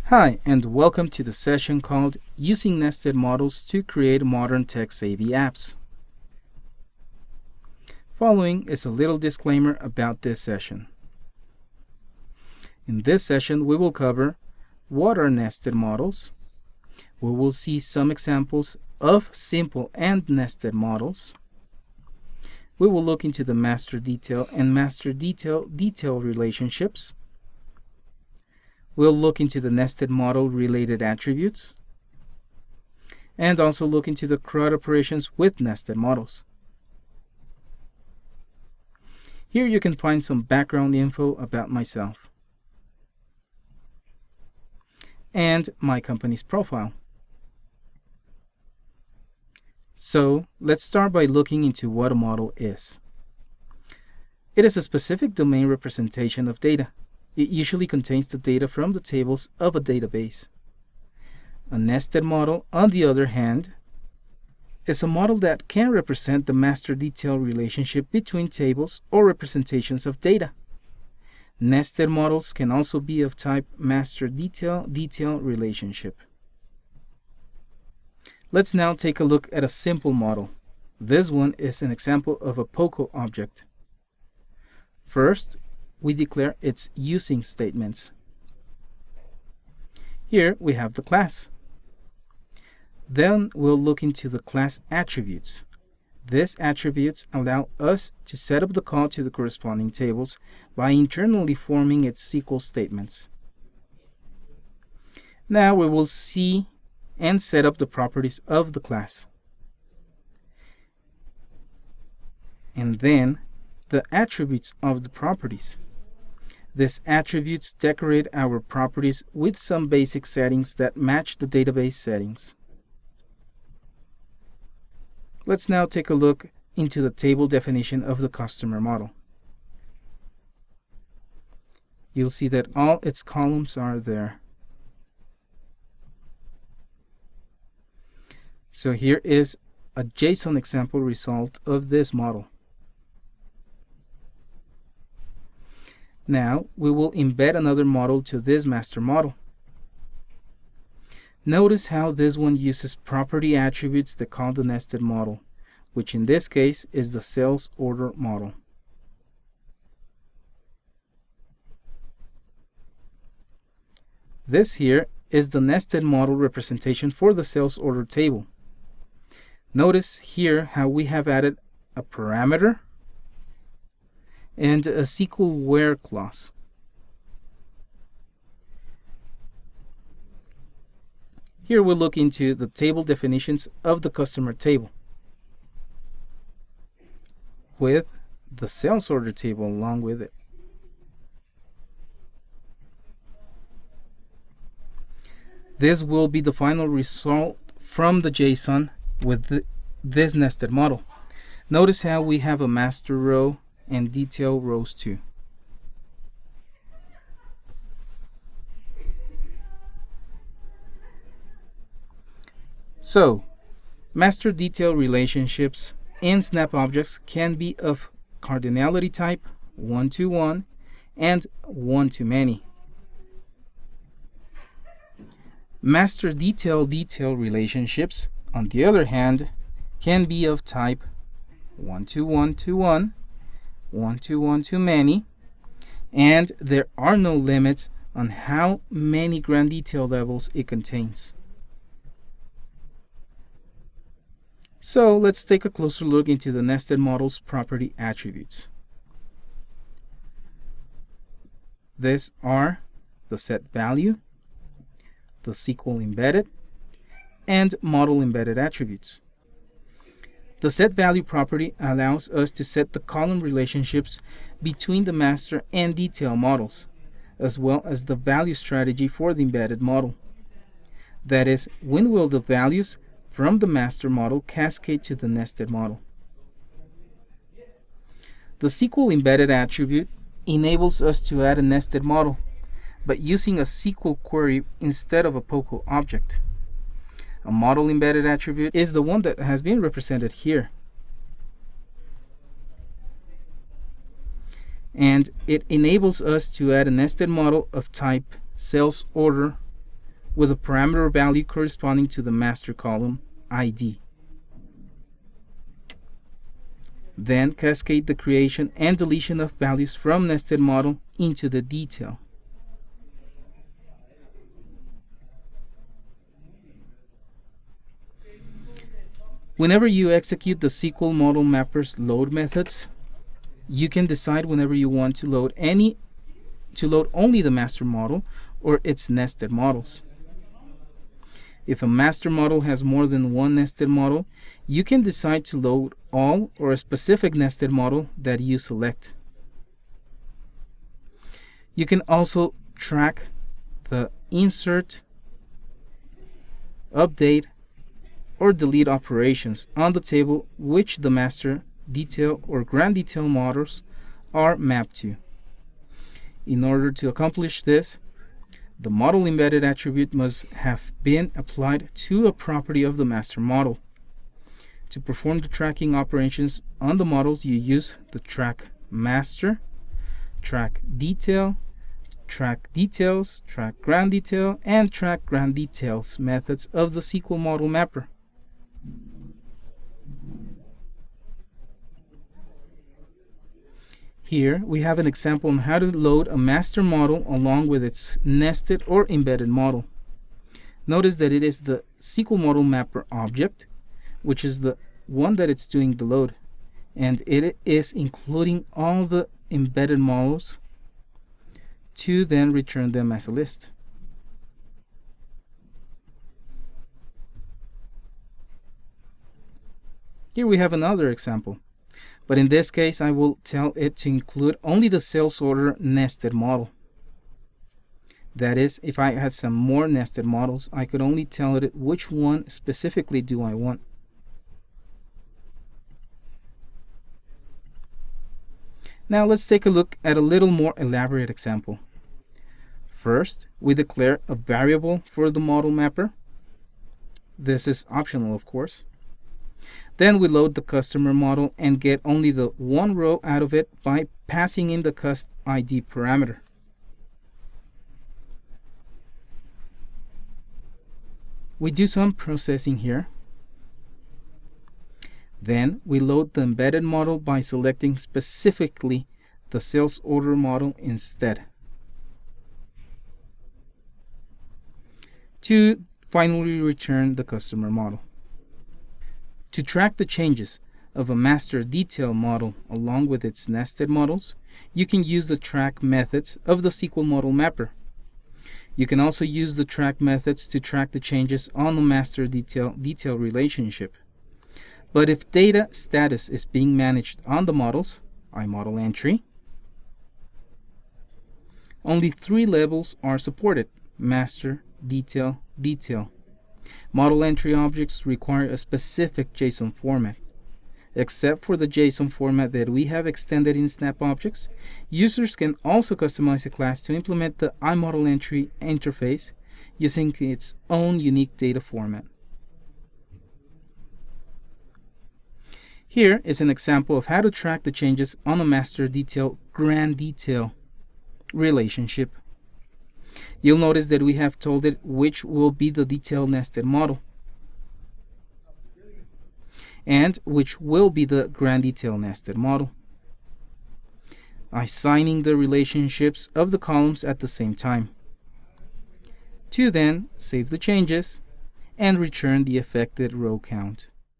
Hi, and welcome to the session called Using Nested Models to Create Modern Tech-Savvy Apps. Following is a little disclaimer about this session. In this session, we will cover what are nested models. We will see some examples of simple and nested models. We will look into the master detail and master detail relationships. We'll look into the nested model related attributes and also look into the CRUD operations with nested models. Here you can find some background info about myself and my company's profile. So let's start by looking into what a model is. It is a specific domain representation of data. It usually contains the data from the tables of a database. A nested model, on the other hand, is a model that can represent the master detail relationship between tables or representations of data. Nested models can also be of type master detail relationship. Let's now take a look at a simple model. This one is an example of a POCO object. First, we declare its using statements. Here we have the class. Then we'll look into the class attributes. These attributes allow us to set up the call to the corresponding tables by internally forming its SQL statements. Now we will see and set up the properties of the class. And then the attributes of the properties. These attributes decorate our properties with some basic settings that match the database settings. Let's now take a look into the table definition of the customer model. You'll see that all its columns are there. So here is a JSON example result of this model. Now we will embed another model to this master model. Notice how this one uses property attributes that call the nested model, which in this case is the sales order model. This here is the nested model representation for the sales order table. Notice here how we have added a parameter and a SQL where clause. Here we'll look into the table definitions of the customer table with the sales order table along with it. This will be the final result from the JSON with this nested model. Notice how we have a master row and detail rows too. So, master detail relationships in Snap objects can be of cardinality type, one-to-one, and one-to-many. Master detail relationships, on the other hand, can be of type one-to-one-to-one, one-to-one-to-many, and there are no limits on how many grand detail levels it contains. So let's take a closer look into the nested model's property attributes. These are the set value, the SQL embedded, and model embedded attributes. The set value property allows us to set the column relationships between the master and detail models, as well as the value strategy for the embedded model. That is, when will the values from the master model cascade to the nested model. The SQL embedded attribute enables us to add a nested model, but using a SQL query instead of a POCO object. A model embedded attribute is the one that has been represented here. And it enables us to add a nested model of type sales order with a parameter value corresponding to the master column ID. Then cascade the creation and deletion of values from nested model into the detail. Whenever you execute the SqlModelMapper's load methods, you can decide whenever you want to load only the master model or its nested models. If a master model has more than one nested model, you can decide to load all or a specific nested model that you select. You can also track the insert, update, or delete operations on the table which the master, detail, or grand detail models are mapped to. In order to accomplish this, the model embedded attribute must have been applied to a property of the master model. To perform the tracking operations on the models, you use the track master, track detail, track details, track grand detail, and track grand details methods of the SqlModelMapper. Here we have an example on how to load a master model along with its nested or embedded model. Notice that it is the SqlModelMapper object, which is the one that it's doing the load, and it is including all the embedded models to then return them as a list. Here we have another example. But in this case, I will tell it to include only the sales order nested model. That is, if I had some more nested models, I could only tell it which one specifically do I want. Now let's take a look at a little more elaborate example. First, we declare a variable for the model mapper. This is optional, of course. Then we load the customer model and get only the one row out of it by passing in the cust ID parameter. We do some processing here. Then we load the embedded model by selecting specifically the sales order model instead, to finally return the customer model. To track the changes of a master detail model along with its nested models, you can use the track methods of the SqlModelMapper. You can also use the track methods to track the changes on the master detail relationship. But if data status is being managed on the models, iModelEntry, only 3 levels are supported: master, detail, detail. Model entry objects require a specific JSON format. Except for the JSON format that we have extended in Snap Objects, users can also customize a class to implement the iModelEntry interface using its own unique data format. Here is an example of how to track the changes on a Master-Detail-GrandDetail relationship. You'll notice that we have told it which will be the detail nested model and which will be the grand detail nested model, assigning the relationships of the columns at the same time, to then save the changes and return the affected row count.